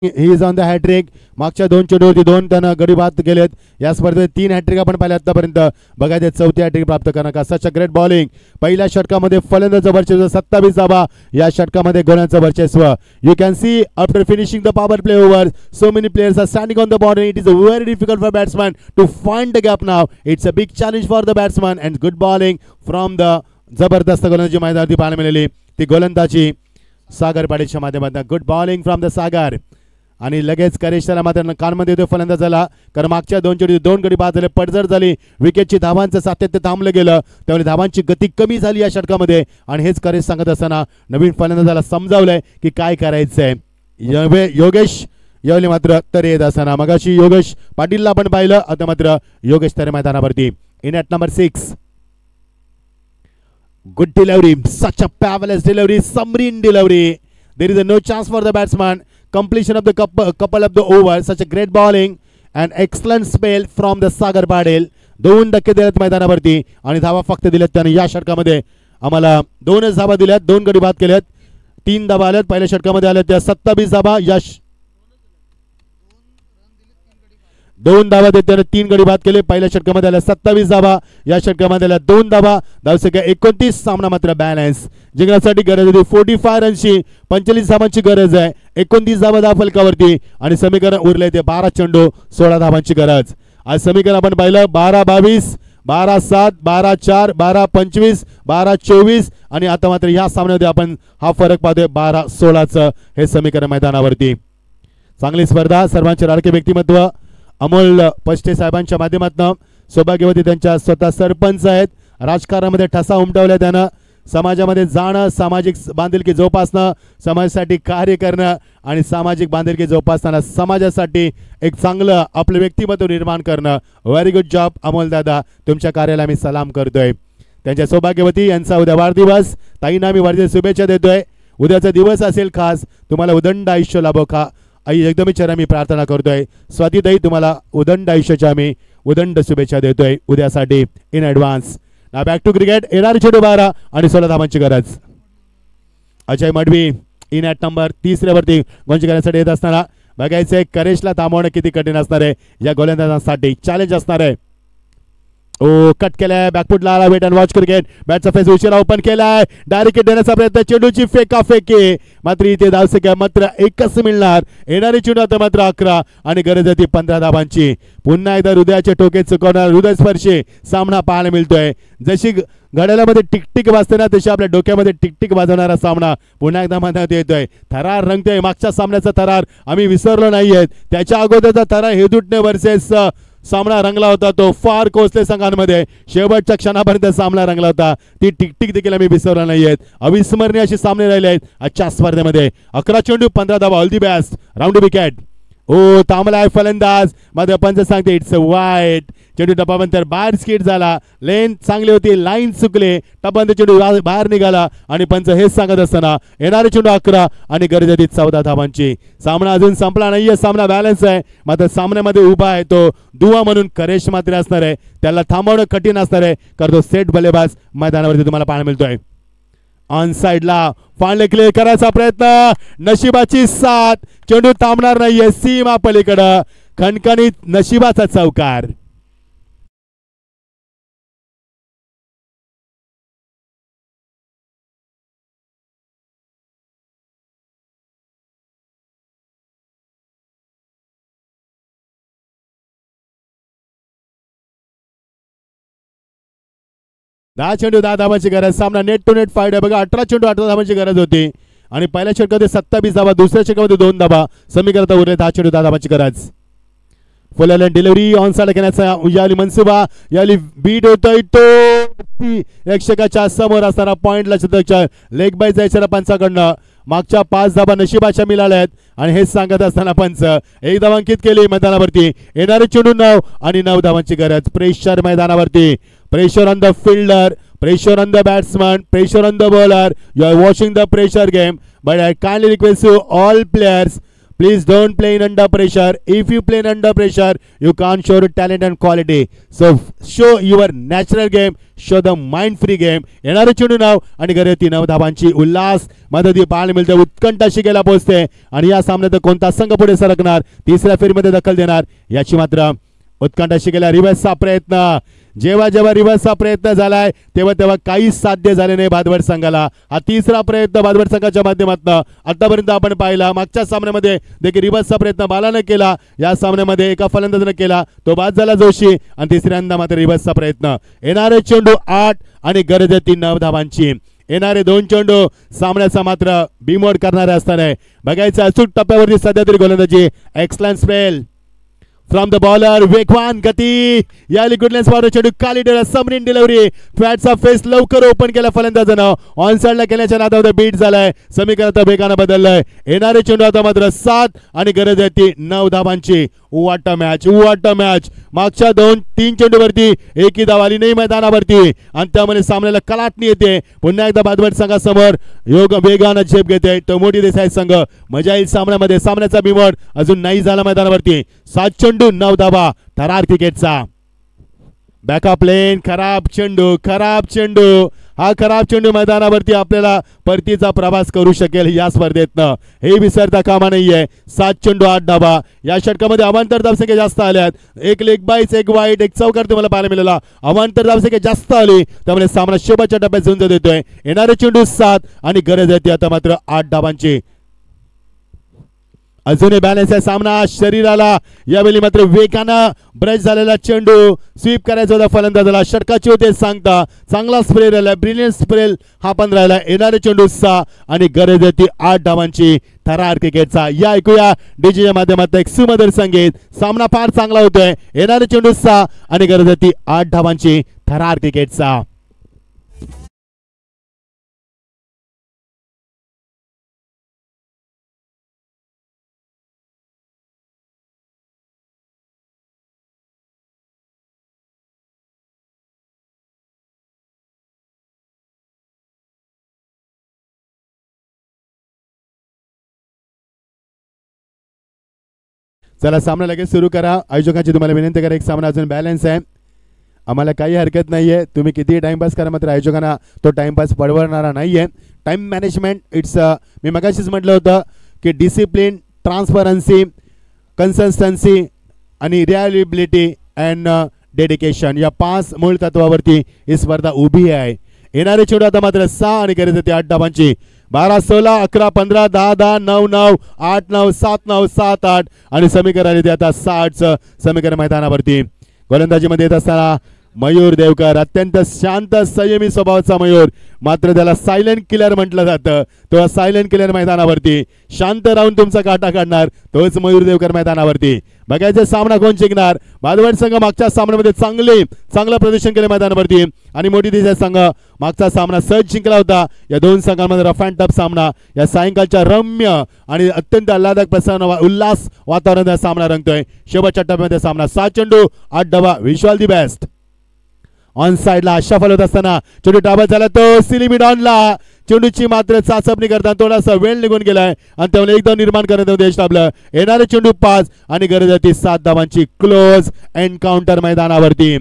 He is on the hattrick. मागच्या 2 चेंडूवरती 2 त्यानं गडी बाद केलेत. या स्पर्धेत 3 हॅट्रिक आपण पाहिले आतापर्यंत. बघायचे 4थी हॅट्रिक प्राप्त करणं का. सच अ ग्रेट बॉलिंग. पहिल्या षटकामध्ये फलंदाजाचं वर्चस्व 27 धावा. या षटकामध्ये गोलंदाजाचं वर्चस्व. You can see after finishing the power play over so many players are standing on the border. It is very difficult for batsman to find the gap now. It's a big challenge for the batsman and good bowling from the जबरदस्त गोलंदाजी मैदानावरती पाहायला मिळाली. ती गोलंदाजी सागर पाटीलच्या माध्यमातून. Good bowling from the सागर. आणि लगेच करेशला मात्र कानमध्ये येतो फलंदाजाला, कारण मागच्या 2 चेंडू 2 गडी बाद झाले, पडझड झाली. विकेटची धावांचं सातत्य थांबलं गेलं, त्यामुळे धावांची गती कमी झाली या षटकामध्ये. आणि हेच करेश सांगत असताना नवीन फलंदाजाला समजावलंय की काय करायचंय. योगेश यावेळी मात्र तरी येत असताना मगाशी योगेश पाटीलला आपण पाहिलं, आता मात्र योगेश तरी मैदानावरती. In at number 6. Good delivery, such a fabulous delivery, सबरीन delivery. There is no chance for the batsman. Completion of the couple of the over. Such a great bowling and excellent spell from the Sagar Patil. 2 धक्के दिलेत मैदानावरती आणि धावा फक्त दिल्यात त्याने. या षटकामध्ये आम्हाला 2च धावा दिल्यात, 2 गडी बाद केल्यात, 3 धावा आल्यात. पहिल्या षटकामध्ये आल्यात त्या 27 धावा. या 2 धावा देत त्याने 3 गडी बाद केले. पहिल्या षटकामध्ये आल्या 27 धावा. या षटकामध्ये आल्या 2 धावा. धावसंख्या 29. सामना मात्र बॅलन्स. जिंकण्यासाठी गरज होती 45 रनची, 45 धावांची गरज आहे. 29 धावा धाव फलकावरती आणि समीकरण उरले ते 12 चेंडू 16 धावांची गरज. आज समीकरण आपण पाहिलं 12-22, 12-7, 12-4, 12-25, 12-24 आणि आता मात्र या सामन्यामध्ये आपण हा फरक पाहतोय 12-16चं हे समीकरण मैदानावरती. चांगली स्पर्धा. सर्वांचे लाडके व्यक्तिमत्व अमोल पष्टे साहेबांच्या माध्यमातून. सौभाग्यवती त्यांच्या स्वतः सरपंच आहेत. राजकारणामध्ये ठसा उमटवल्या त्यानं. समाजामध्ये जाणं, सामाजिक बांधिलकी जोपासणं, समाजासाठी कार्य करणं आणि सामाजिक बांधिलकी जोपासताना समाजासाठी एक चांगलं आपलं व्यक्तिमत्व निर्माण करणं. व्हेरी गुड जॉब अमोल दादा. तुमच्या कार्याला मी सलाम करतोय. त्यांच्या सौभाग्यवती यांचा उद्या वाढदिवस. ताईंना मी वाढदिवस शुभेच्छा देतोय. उद्याचा दिवस असेल खास. तुम्हाला उदंड आयुष्य लाभो का आई एकदमीच्या मी प्रार्थना करतोय. स्वातीताई तुम्हाला उदंड आयुष्याच्या मी उदंड शुभेच्छा देतोय उद्यासाठी इन ॲडव्हान्स. ना बॅक टू क्रिकेट. येणारे चेंडू 12 आणि 16 धावांची गरज. Ajay Madavi in at number 3 वरती गोंजी करण्यासाठी येत असताना बघायचंय करेशला थांबवणं किती कठीण असणार आहे. या गोलंदाजांसाठी चॅलेंज असणार आहे. ओ कट केलाय, बॅकफुटला आला. Wait and watch cricket. बॅटचा फेस उशिरा ओपन केलाय. डायरेक्ट देण्याचा प्रयत्न, चेंडूची फेकाफेकी. मात्र इथे धावसंख्या मात्र 1च मिळणार. येणारी चेंडू आता मात्र 11 आणि गरज होती 15 धावांची. पुन्हा एकदा हृदयाचे टोके चुकवणार हृदयस्पर्शी सामना पाहायला मिळतोय. जशी घड्याळामध्ये टिकटिक वाजते ना, तशी आपल्या डोक्यामध्ये टिकटिक वाजवणारा सामना पुन्हा एकदा मैदानात येतोय. थरार रंगतोय. मागच्या सामन्याचा थरार आम्ही विसरलो नाहीये. त्याच्या अगोदरचा थरार हेदुटणे वर्सेस सामना रंगला होता. तो फार कोसले संघांमध्ये शेवटच्या क्षणापर्यंत सामना रंगला होता. ती टिकटिक देखील आम्ही विसरला नाहीयेत. अविस्मरणीय अशी सामने राहिले आहेत आजच्या स्पर्धेमध्ये. 11 चेंडू 15 धावा. All the best. Round wicket. Oh थांबलाय फलंदाज. मात्र पंच सांगते इट्स वाईट. चेंडू टप्पानंतर बाहेर स्किट झाला. लेंथ चांगली होती, लाईन चुकले. टप्पानंतर चेंडू बाहेर निघाला आणि पंच हेच सांगत असताना येणारे चेंडू 11 आणि गरज होती 14 धावांची. सामना अजून संपला नाहीये. सामना बॅलन्स आहे. मात्र सामन्यामध्ये उभा आहे तो दुवा म्हणून करेश मात्र असणार आहे. त्याला थांबवणं कठीण असणार आहे, कारण तो सेट बल्लेबाज मैदानावरती तुम्हाला पाहायला मिळतोय. ऑन साइडला फांडले क्लिअर करायचा प्रयत्न. नशिबाची साथ. चेंडू थांबणार नाहीये. सीमा पलीकडं खणखणीत नशिबाचा चौकार. 10 चेंडू 10 धावांची गरज. सामना नेट टू नेट फाईट आहे बघा. 18 चेंडू 18 धावांची गरज होती आणि पहिल्या षटकामध्ये 27 धावा, दुसऱ्या षटकामध्ये 2 धावा. समीकरण उरले 10 चेंडू 10 धावांची गरज. फुल डिलिव्हरी ऑन साइड घेण्याचा याली मनसुबा, याली बीट होतोय तो प्रेक्षकाच्या समोर असताना पॉइंटला शतकच्या लेग बाय जायच्या पंचाकडनं. मागच्या 5 धावा नशिबाच्या मिळाल्या आहेत आणि हेच सांगत असताना पंच 1 धावांकित केली मैदानावरती. येणारे चेंडू 9 आणि 9 धावांची गरज. प्रेशर मैदानावरती, pressure on the fielder, pressure on the batsman, pressure on the bowler. You are watching the pressure game, but I kindly request you all players, please don't play in under pressure. If you play in under pressure, you can't show talent and quality. So show your natural game, show the mind free game. येणारे चेंडू 9 आणि गरज 9 धावांची. उल्हास मदती पाहायला मिळते. उत्कंठा शिकेला पोहोचते आणि या सामन्यात कोणता संघ पुढे सरकणार, तिसऱ्या फेरीमध्ये दखल देणार याची मात्र उत्कंठा शिकेला. रिव्हर्सचा प्रयत्न, जेव्हा जेव्हा रिव्हर्सचा प्रयत्न झालाय तेव्हा काहीच साध्य झाले नाही भादवड संघाला. हा तिसरा प्रयत्न भादवड संघाच्या माध्यमातून आतापर्यंत आपण पाहिला. मागच्या सामन्यामध्ये देखील रिव्हर्सचा प्रयत्न बालाने केला, या सामन्यामध्ये एका फलंदाजाने केला, तो बाद झाला जोशी, आणि तिसऱ्यांदा मात्र रिव्हर्सचा प्रयत्न. येणारे चेंडू 8 आणि गरज 9 धावांची. येणारे 2 चेंडू सामन्याचा मात्र बिमोड करणारे असताना बघायचं अचूक टप्प्यावरती सध्या तरी गोलंदाजी. Excellent spell from the bowler, वेगवान गती, याली गुडलेन्स पावडर चेंडू खाली सबरीन डिलिव्हरी. फॅटचा फेस लवकर ओपन केला फलंदाजानं. ऑन साइडला केल्याच्या नादामध्ये बीट झालाय. समीकरण वेगानं बदललंय. येणारे चेंडू आता मात्र 7 आणि गरज 9 धावांची. वाट मॅच, वाट मॅच. मागच्या 2-3 चेंडूवरती एकही धाव आली नाही मैदानावरती आणि त्यामुळे सामन्याला कलाटणी येते. पुन्हा एकदा भादवड संघासमोर योग वेगानं झेप घेते तो मोठी देसाई संघ. मजा येईल सामन्यामध्ये. सामन्याचा बिमोड अजून नाही झाला मैदानावरती. 7 चेंडू 9 धावा. थरार क्रिकेटचा बॅकअप लेन. खराब चेंडू, खराब चेंडू. हा खराब चेंडू मैदानावरती आपल्याला परतीचा प्रवास करू शकेल या स्पर्धेतनं, हे विसरता कामा नाहीये. 7 चेंडू 8 धावा. या षटकामध्ये अवांतर धावसंख्या जास्त आल्यात. एक लेग बाईस, एक वाईट, एक चौकार तुम्हाला पाहायला मिळाला. अवांतर धावसंख्या जास्त आली त्यामुळे सामना शेवटच्या टप्प्यात झुंज देतोय. येणारे चेंडू 7 आणि गरज येते आता मात्र 8 धावांची. अजूनही बॅलन्स आहे सामना. शरीराला यावेळी मात्र वेगानं ब्रश झालेला चेंडू स्वीप करायचा होता फलंदाजाला. षटकाची होते सांगता. चांगला स्प्रे राहिला, ब्रिलियंट स्प्रे हा पण राहिला. येणारे चेंडू 6 आणि गरज येते 8 धावांची. थरार क्रिकेटचा या ऐकूया डीजेच्या माध्यमातून एक सुमधुर संगीत. सामना फार चांगला होतोय. येणारे चेंडू 6 आणि गरज येते 8 धावांची. थरार क्रिकेटचा. चला सामना लगेच सुरू करा. आयोजकांची तुम्हाला विनंती करा, एक सामना अजून बॅलन्स आहे. आम्हाला काही हरकत नाहीये, तुम्ही कितीही टाइमपास करा, मात्र आयोजकांना तो टाइमपास परवडणारा नाहीये. टाइम मॅनेजमेंट इट्स मी मगाशीच म्हटलं होतं की डिसिप्लिन, ट्रान्सपरन्सी, कन्सिस्टन्सी आणि रिलायबिलिटी अँड डेडिकेशन या 5 मूळ तत्वावरती ही स्पर्धा उभी आहे. येणारे चेंडू आता मात्र 6 आणि गरज येते 8 धावांची. 12-16, 11-15, 10-10, 9-9, 8-9, 7-9, 7-8 आणि समीकरण येते आता 60चं समीकरण मैदानावरती. गोलंदाजीमध्ये येत असताना मयूर देवकर, अत्यंत शांत संयमी स्वभावाचा मयूर, मात्र त्याला सायलेंट किलर म्हटलं जातं. तो सायलेंट किलर मैदानावरती शांत राहून तुमचा काटा काढणार तोच मयूर देवकर मैदानावरती. बघायचं सामना कोण जिंकणार. भादवड संघ मागच्या सामन्यामध्ये चांगलं प्रदर्शन केलं मैदानावरती आणि मोठी देसाई संघ मागचा सामना सहज जिंकला होता. या 2 संघांमध्ये रफ अँड टफ सामना या सायंकाळच्या रम्य आणि अत्यंत आल्हादक प्रसन्न उल्हास वातावरणात सामना रंगतोय. शेवटच्या टप्प्यामध्ये सामना 7 चेंडू 8 धावा. Wish all the best. On साइडला शफल होत असताना चेंडू डाबा झाला तो सिलिमिड ऑनला. चेंडूची मात्र चाचपणी करताना थोडासा वेळ निघून गेलाय आणि त्यामुळे एकदम निर्माण करण्यात यश लाभलं. येणारे चेंडू 5 आणि गरज होती 7 धावांची. क्लोज एन्काउंटर मैदानावरती.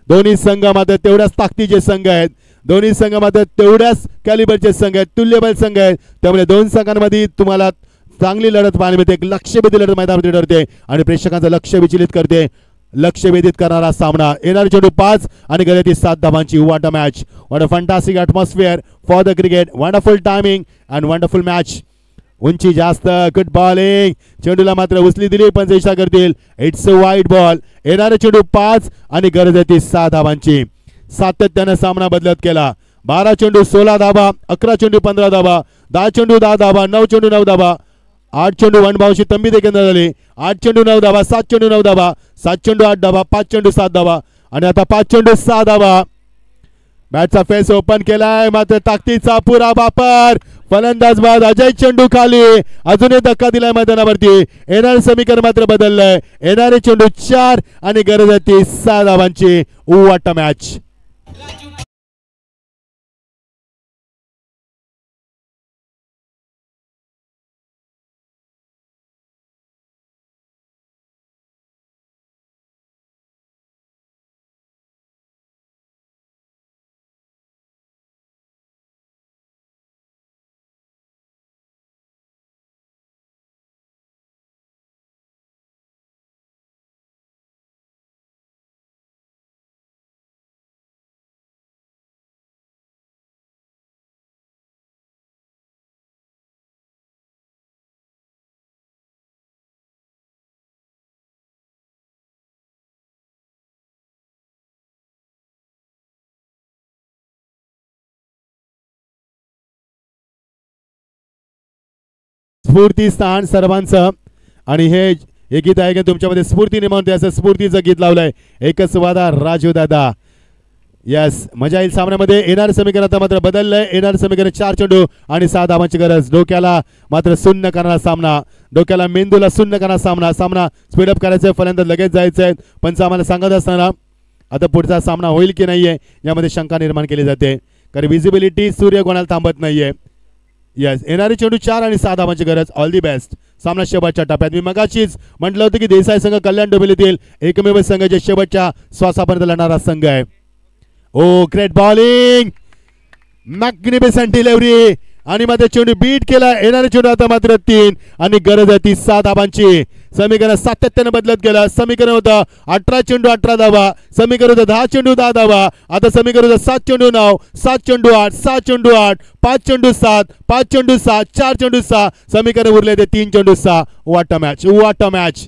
दोन्ही संघ मात्र तेवढ्याच ताकदीचे संघ आहेत. दोन्ही संघ मात्र तेवढ्याच कॅलिबरचे संघ आहेत, तुल्यबल संघ आहेत. त्यामुळे 2 संघांमध्ये तुम्हाला चांगली लढत पाहायला मिळते. एक लक्ष्यभेदी लढत मैदानामध्ये ठरते आणि प्रेक्षकांचं लक्ष विचलित करते. लक्ष वेधित करणारा सामना. येणारे चेंडू 5 आणि गरज 7 धावांची. What a match, what a fantastic atmosphere for the cricket. Wonderful timing and wonderful match. उंची जास्त, गुड बॉलिंग. चेंडूला मात्र उचली दिली पण इशारा करतील. It's a wide ball. येणारे चेंडू 5 आणि गरज 6 धावांची. सातत्याने सामना बदलत केला. 12 चेंडू 16 धाबा, 11 चेंडू 15 धाबा, 10 चेंडू 10 धाबा, 9 चेंडू 9 धाबा, 8 चेंडू 1 धावांची तंबी देखील झाली. 8 चेंडू 9 धाबा, 7 चेंडू 9 धाबा, 7 चेंडू 8 धाबा, 5 चेंडू 7 धाबा आणि आता 5 चेंडू 6 धाबा. बॅटचा फेस ओपन केलाय, मात्र ताकदीचा पुरा वापर. फलंदाज बाद, अजय चेंडू खाली, अजूनही धक्का दिलाय मैदानावरती. येणारे समीकरण मात्र बदललंय. येणारे चेंडू 4 आणि गरज आहे ती 6 धावांची. वाट मॅच. स्फूर्ती स्थान सर्वांचं आणि हे गीत आहे की तुमच्यामध्ये स्फूर्ती निर्माण असं स्फूर्तीचं गीत लावलंय. एकच वादा राजू दादा. यस, मजा येईल सामन्यामध्ये. येणारं समीकरण आता मात्र बदललंय. येणारं समीकरण 4 चेंडू आणि 6 धावांची गरज. डोक्याला मात्र शून्य करणारा सामना, डोक्याला मेंदूला शून्य करणारा सामना. सामना स्पीडअप करायचा आहे, फलंदाज लगेच जायचंय. पंच आम्हाला सांगत असताना आता पुढचा सामना होईल की नाहीये यामध्ये शंका निर्माण केली जाते, कारण विजिबिलिटी सूर्य कोणाला थांबत नाहीये. यस, येणारी चेंडू 4 आणि 6 धावांची गरज. All the best. सामना शेवटच्या टप्प्यात. मी मगाशीच म्हटलं होतं की देसाई संघ कल्याण डोंबिवलीतील एकमेव संघ जे शेवटच्या श्वासापर्यंत लढणारा संघ आहे. ओ ग्रेट बॉलिंग, मॅग्निफिसंट डिलिव्हरी आणि मात्र चेंडू बीट केला. येणारे चेंडू आता मात्र 3 आणि गरज आहे ती 6 धावांची. समीकरण सातत्याने बदलत गेलं. समीकरण होतं 18 चेंडू 18 धावा, समीकरण होतं 10 चेंडू 10 धावा. आता समीकरण होतं 7 चेंडू 9, 7 चेंडू 8, 7 चेंडू 8, 5 चेंडू 7, 5 चेंडू 7, 4 चेंडू 6. समीकरण उरले ते 3 चेंडू 6. What a match, what a match.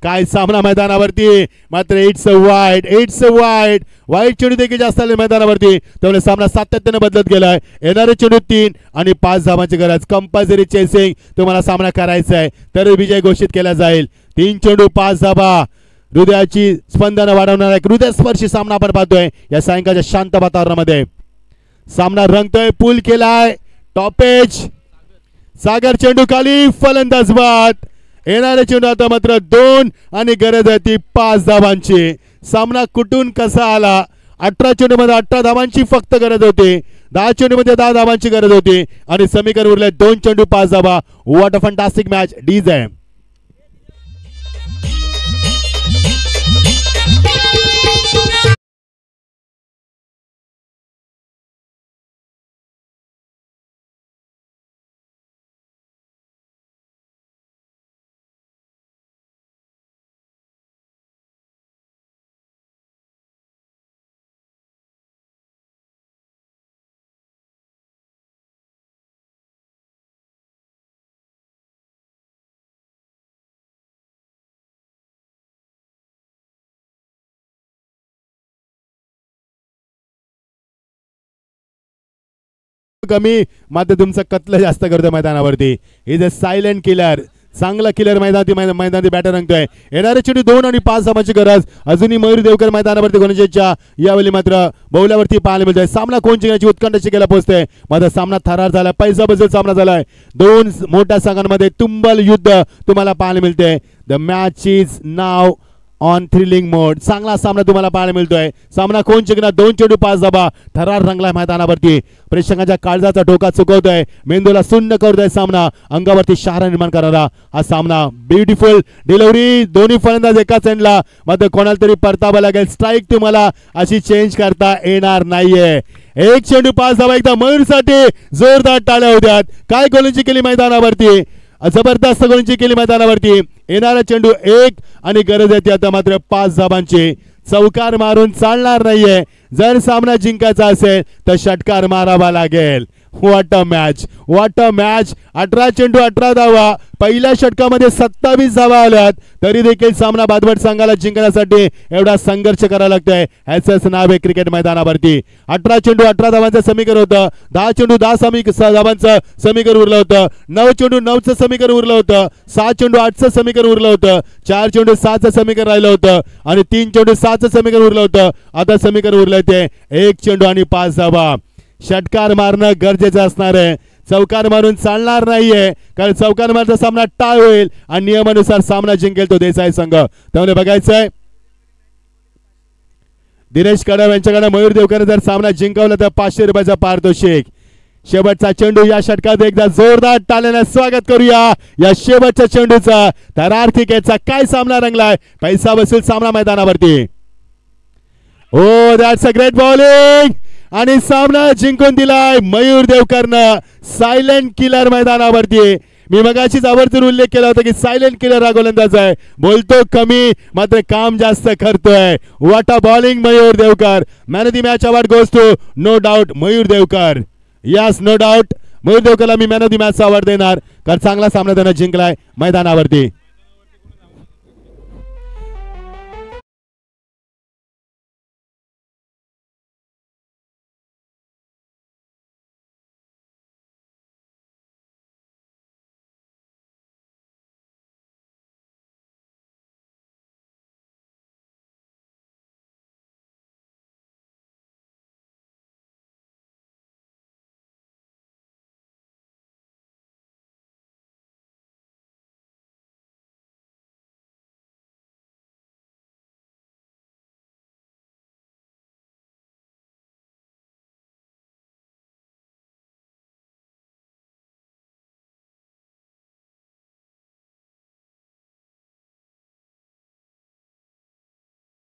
काय सामना मैदानावरती. मात्र इट्स वाईट. वाईट चेंडू देखील जास्त आले मैदानावरती, त्यामुळे सामना सातत्याने बदलत गेलाय. येणारे चेंडू 3 आणि 5 धावांची गरज. कंपल्सरी चेसिंग तुम्हाला सामना करायचा आहे तर विजय घोषित केला जाईल. 3 चेंडू 5 धावा. हृदयाची स्पंदन वाढवणारा एक हृदयस्पर्शी सामना आपण पाहतोय या सायंकाळच्या शांत वातावरणामध्ये. सामना रंगतोय. पूल केलाय, टॉपेज. सागर चेंडू खाली, फलंदाज बाद. येणारे चेंडू आता मात्र 2 आणि गरज आहे ती 5 धावांची. सामना कुठून कसा आला. 18 चेंडू मध्ये 18 धावांची फक्त गरज होती, 10 चेंडू मध्ये 10 धावांची गरज होती आणि समीकरण उरले 2 चेंडू 5 धावा. What a fantastic match. डीज आहे. कमी मात्र तुमचं कत्ल जास्त करतो मैदानावरती. Is a silent killer. चांगला किलर मैदानावरती बॅटर रंगतोय. येणारे चेंडू 2 आणि 5 धावांची गरज. अजूनही मयूर देवकर मैदानावरती गोलंदाजीच्या यावेळी मात्र बौलावरती पाहायला मिळतोय. सामना कोण जिंकण्याची उत्कंठ शिकायला पोहोचते. मात्र सामना थरार झाला, पैसा बदल सामना झालाय. 2 मोठ्या संघांमध्ये तुंबल युद्ध तुम्हाला पाहायला मिळते. The match is now on thrilling mode. चांगला सामना तुम्हाला पाहायला मिळतोय. सामना कोण जिंकणार. 2 चेंडू 5 धावा. थरार रंगलाय मैदानावरती. प्रेक्षकांच्या काळजाचा ठोका चुकवतोय, मेंदूला शून्य करतोय. सामना अंगावरती शहारा निर्माण करणारा हा सामना. Beautiful delivery. दोन्ही फलंदाज एकाच एंडला. मात्र कोणाला तरी परतावा लागेल. स्ट्राईक तुम्हाला अशी चेंज करता येणार नाहीये. 1 चेंडू 5 धावा. एकदा मयूरसाठी जोरदार टाळ्या होत्यात. काय गोलंदाजी केली मैदानावरती. जबरदस्त गोलंदाजी केली मैदानावरती. येणारा चेंडू 1 आणि गरज आहे ती आता मात्र 5 धावांची. चौकार मारून चालणार नाहीये. जर सामना जिंकायचा असेल तर षटकार मारावा लागेल. What a match, what a match. 18 चेंडू 18 धावा, पहिल्या षटकामध्ये 27 धावा आल्यात, तरी देखील सामना बादवड संघाला जिंकण्यासाठी एवढा संघर्ष करावा लागतोय. ह्याचंच नाव आहे क्रिकेट मैदानावरती. 18 चेंडू 18 धावांचं समीकरण होतं, 10 चेंडू 10 धावांचं समीकरण उरलं होतं, 9 चेंडू 9चं समीकरण उरलं होतं, 6 चेंडू 8चं समीकरण उरलं होतं, 4 चेंडू 6चं समीकरण राहिलं होतं आणि 3 चेंडू 6चं समीकरण उरलं होतं. आता समीकरण उरलं ते 1 चेंडू आणि 5 धावा. षटकार मारणं गरजेचं असणार आहे, चौकार मारून चालणार नाहीये, कारण चौकार मारचा सामना टाळ होईल आणि नियमानुसार सामना जिंकेल तो देसाई संघ. त्यामुळे बघायचंय दिनेश कदम यांच्याकडे मयूर देवकर जर सामना जिंकवला तर 500 रुपयाचा पारितोषिक. शेवटचा चेंडू या षटकात एकदा जोरदार टाळ्याने स्वागत करूया या शेवटच्या चेंडूचा. तर आर्थिक याचा काय सामना रंगलाय, पैसा वसूल सामना मैदानावरती. ओ दॅट्स अ ग्रेट बॉलिंग आणि सामना जिंकून दिलाय मयूर देवकरनं. सायलेंट किलर मैदानावरती. मी मगाशीच आवर्जून उल्लेख केला होता की सायलेंट किलर हा गोलंदाज आहे, बोलतो कमी मात्र काम जास्त करतोय. What a bowling Mayur Deokar. Man of the match award goes to no doubt Mayur Deokar. Yes no doubt Mayur देवकरला मी man of the match award देणार, कारण चांगला सामना त्यानं जिंकलाय मैदानावरती.